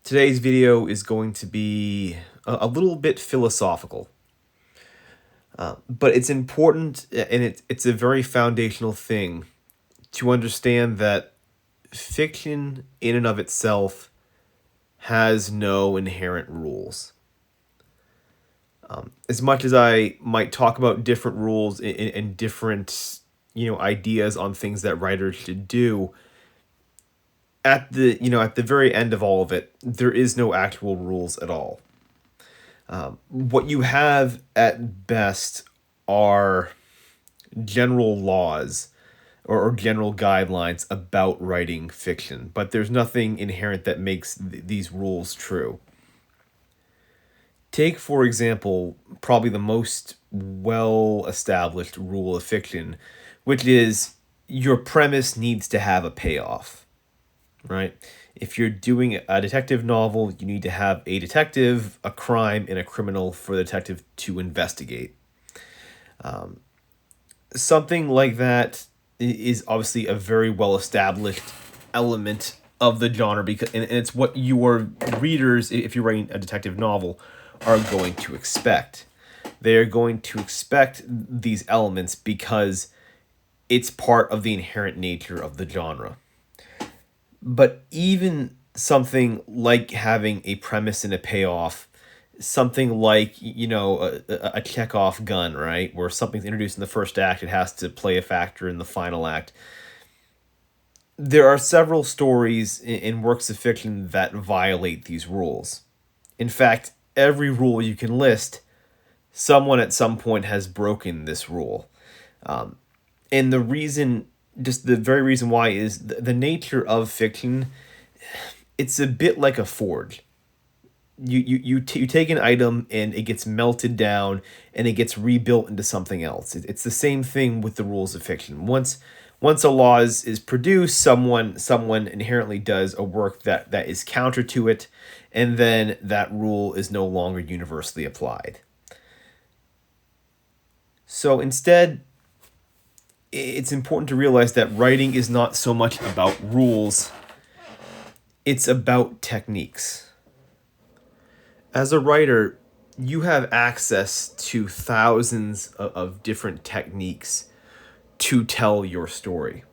Today's video is going to be a little bit philosophical, but it's important and it's a very foundational thing to understand that fiction in and of itself has no inherent rules. As much as I might talk about different rules and different ideas on things that writers should do, at the very end of all of it, there is no actual rules at all. What you have at best are general laws or general guidelines about writing fiction, but there's nothing inherent that makes these rules true. Take, for example, probably the most well established rule of fiction, which is your premise needs to have a payoff, right? If you're doing a detective novel, you need to have a detective, a crime, and a criminal for the detective to investigate. Something like that is obviously a very well established element of the genre, because and it's what your readers, if you're writing a detective novel, are going to expect. They are going to expect these elements because it's part of the inherent nature of the genre. But even something like having a premise and a payoff, something like, a Chekhov gun, right? Where something's introduced in the first act, it has to play a factor in the final act. There are several stories in works of fiction that violate these rules. In fact, every rule you can list, someone at some point has broken this rule. And the reason, just the very reason why, is the nature of fiction. It's a bit like a forge. You take an item and it gets melted down and it gets rebuilt into something else. It's the same thing with the rules of fiction. Once a law is produced, someone inherently does a work that is counter to it, and then that rule is no longer universally applied. So instead, it's important to realize that writing is not so much about rules, it's about techniques. As a writer, you have access to thousands of different techniques to tell your story.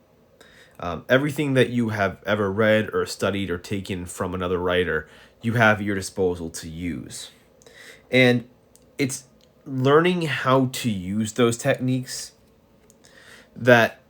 Everything that you have ever read or studied or taken from another writer, you have at your disposal to use. And it's learning how to use those techniques that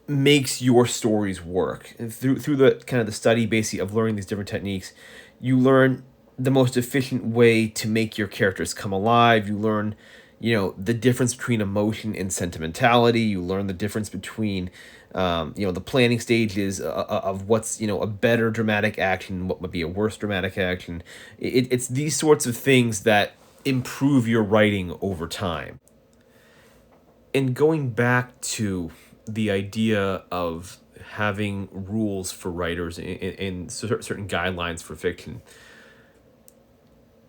makes your stories work. And through the kind of the study basically of learning these different techniques, you learn the most efficient way to make your characters come alive. You learn, the difference between emotion and sentimentality. You learn the difference between, the planning stages of what's, a better dramatic action, what would be a worse dramatic action. It's these sorts of things that improve your writing over time. And going back to the idea of having rules for writers and certain guidelines for fiction,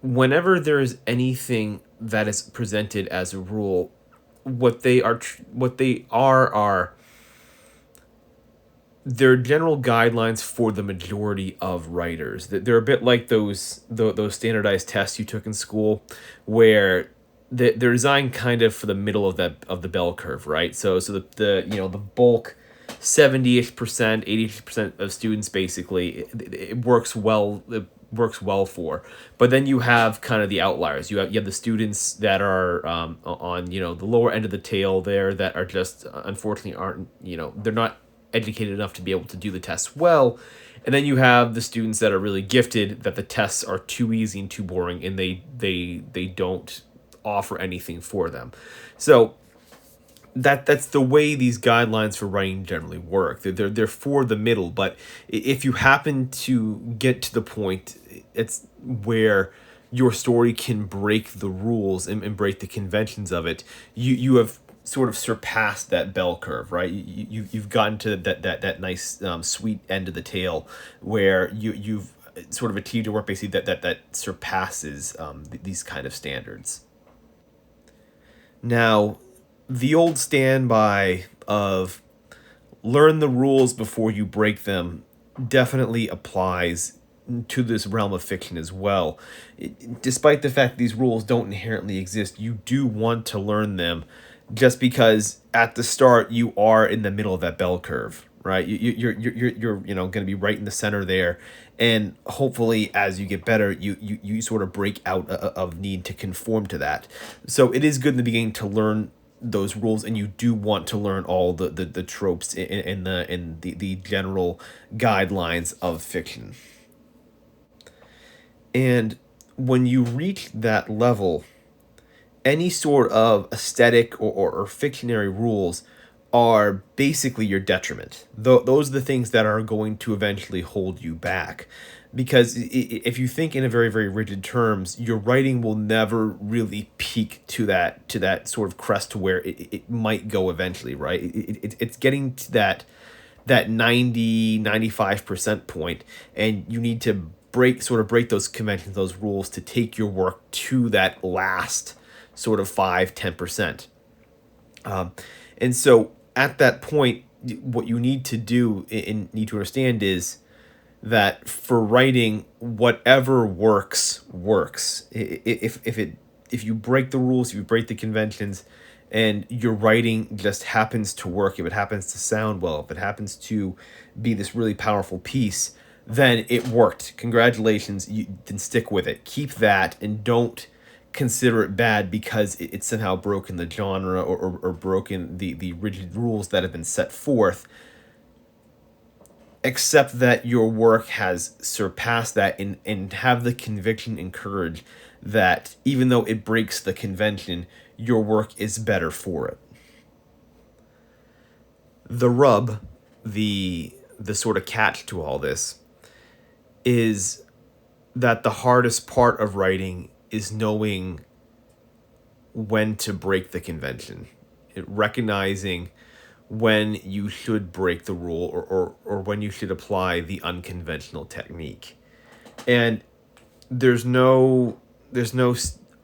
whenever there is anything that is presented as a rule, what they are they're general guidelines for the majority of writers. They're a bit like those standardized tests you took in school, where they're designed kind of for the middle of the bell curve, right? So the bulk 70-ish%, 80% of students, basically, it works well. It works well for. But then you have kind of the outliers. You have the students that are on the lower end of the tail there, that are just, unfortunately, aren't, they're not educated enough to be able to do the tests well. And then you have the students that are really gifted, that the tests are too easy and too boring, and they don't offer anything for them. So that's the way these guidelines for writing generally work. They're for the middle, but if you happen to get to the point, it's where your story can break the rules and break the conventions of it, you have sort of surpassed that bell curve, right? You've gotten to that nice sweet end of the tail, where you've sort of achieved a work basically that surpasses these kind of standards. Now, the old standby of learn the rules before you break them definitely applies to this realm of fiction as well. Despite the fact these rules don't inherently exist, you do want to learn them, just because at the start you are in the middle of that bell curve, right? You're going to be right in the center there, and hopefully as you get better, you sort of break out of need to conform to that. So it is good in the beginning to learn those rules, and you do want to learn all the tropes in the general guidelines of fiction. And when you reach that level, any sort of aesthetic or fictionary rules are basically your detriment. Those are the things that are going to eventually hold you back. Because if you think in a very, very rigid terms, your writing will never really peak to that sort of crest to where it might go eventually, right? It's getting to that 90-95% point, and you need to break those conventions, those rules, to take your work to that last sort of 5-10%. And so at that point, what you need to do and need to understand is that for writing, whatever works. If you break the rules, if you break the conventions, and your writing just happens to work, if it happens to sound well, if it happens to be this really powerful piece, then it worked. Congratulations, you can stick with it. Keep that, and don't consider it bad because it's somehow broken the genre, or broken the rigid rules that have been set forth. Accept that your work has surpassed that, and have the conviction and courage that even though it breaks the convention, your work is better for it. The rub, the sort of catch to all this, is that the hardest part of writing is knowing when to break the convention, recognizing when you should break the rule, or when you should apply the unconventional technique. And there's no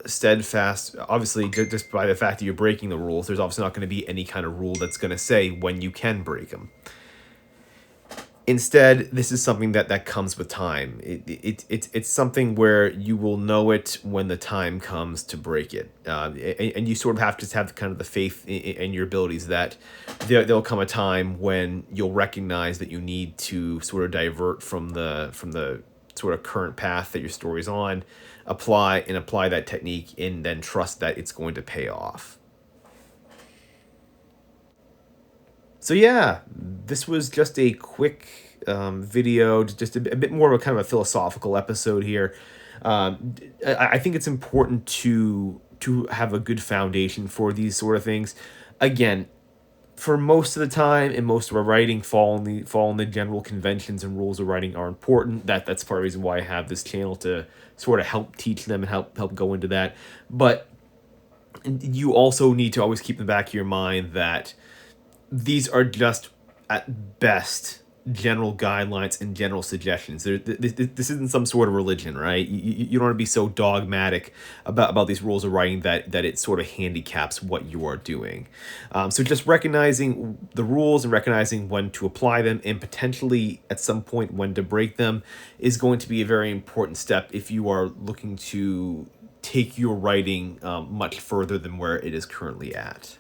steadfast, obviously, just by the fact that you're breaking the rules, there's obviously not going to be any kind of rule that's going to say when you can break them. Instead, this is something that comes with time. It's something where you will know it when the time comes to break it. And you sort of have to have kind of the faith in your abilities that there'll come a time when you'll recognize that you need to sort of divert from the sort of current path that your story's on, apply that technique, and then trust that it's going to pay off. So yeah, this was just a quick video, just a bit more of a kind of a philosophical episode here. I think it's important to have a good foundation for these sort of things. Again, for most of the time, and most of our writing, fall in the general conventions and rules of writing are important. That's part of the reason why I have this channel, to sort of help teach them and help go into that. But you also need to always keep in the back of your mind that these are just, at best, general guidelines and general suggestions. This isn't some sort of religion, right? You don't want to be so dogmatic about these rules of writing that it sort of handicaps what you are doing. So just recognizing the rules and recognizing when to apply them, and potentially at some point when to break them, is going to be a very important step if you are looking to take your writing much further than where it is currently at.